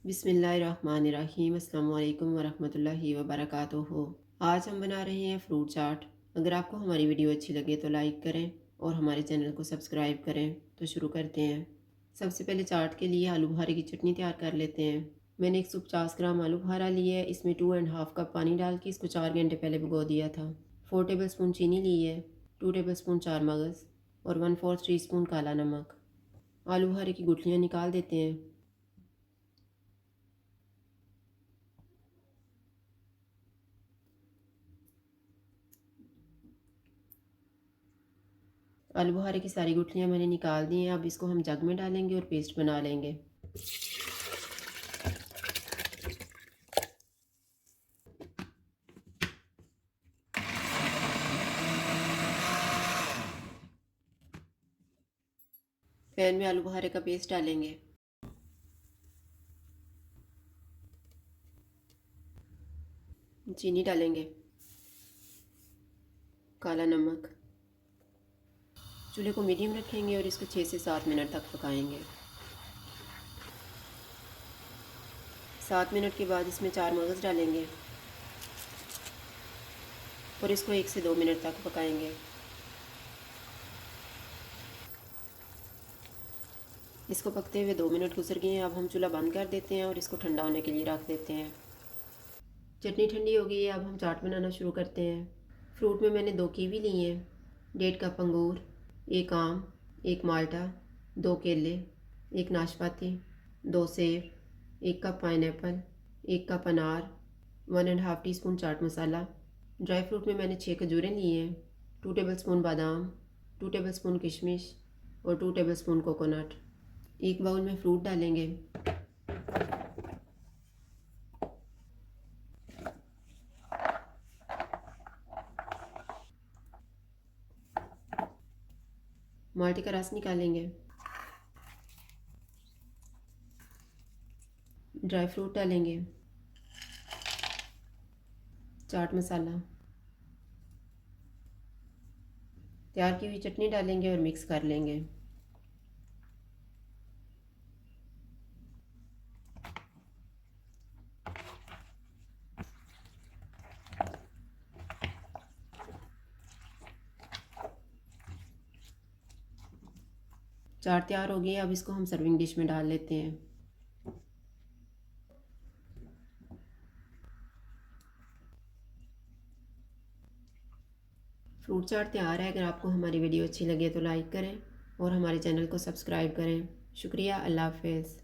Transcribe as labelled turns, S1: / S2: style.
S1: बिस्मिल्लाहिर्रहमानिर्रहीम। अस्सलाम वालेकुम वरहमतुल्लाहि वबरकातुहू। आज हम बना रहे हैं फ्रूट चाट। अगर आपको हमारी वीडियो अच्छी लगे तो लाइक करें और हमारे चैनल को सब्सक्राइब करें। तो शुरू करते हैं। सबसे पहले चाट के लिए आलू बुखारे की चटनी तैयार कर लेते हैं। मैंने 150 ग्राम आलू बुखारा लिया है। इसमें 2.5 कप पानी डाल के इसको 4 घंटे पहले भिगो दिया था। 4 टेबल स्पून चीनी ली है, 2 टेबल स्पून चार मगज़ और 1/4 टी स्पून काला नमक। आलू बुखारे की गुठलियाँ निकाल देते हैं। आलू बुखारे की सारी गुठलियाँ मैंने निकाल दी हैं। अब इसको हम जग में डालेंगे और पेस्ट बना लेंगे। पैन में आलू बुखारे का पेस्ट डालेंगे। चीनी डालेंगे, काला नमक। चूल्हे को मीडियम रखेंगे और इसको 6 से 7 मिनट तक पकाएंगे। 7 मिनट के बाद इसमें चार मगज़ डालेंगे और इसको 1 से 2 मिनट तक पकाएंगे। इसको पकते हुए 2 मिनट गुजर गए हैं। अब हम चूल्हा बंद कर देते हैं और इसको ठंडा होने के लिए रख देते हैं। चटनी ठंडी हो गई है। अब हम चाट बनाना शुरू करते हैं। फ्रूट में मैंने 2 कीवी ली हैं, 1.5 कप अंगूर, 1 आम, 1 माल्टा, 2 केले, 1 नाशपाती, 2 सेब, 1 कप पाइनएप्पल, 1 कप अनार, 1.5 teaspoon chaat masala. Dry fruit में मैंने 6 खजूरें ली हैं, 2 टेबल स्पून बादाम, 2 टेबल स्पून किशमिश और 2 टेबल स्पून कोकोनट। एक बाउल में फ्रूट डालेंगे। माल्टे का रस निकालेंगे। ड्राई फ्रूट डालेंगे, चाट मसाला, तैयार की हुई चटनी डालेंगे और मिक्स कर लेंगे। चाट तैयार हो गई है। अब इसको हम सर्विंग डिश में डाल लेते हैं। फ्रूट चाट तैयार है। अगर आपको हमारी वीडियो अच्छी लगे तो लाइक करें और हमारे चैनल को सब्सक्राइब करें। शुक्रिया। अल्लाह हाफ़िज़।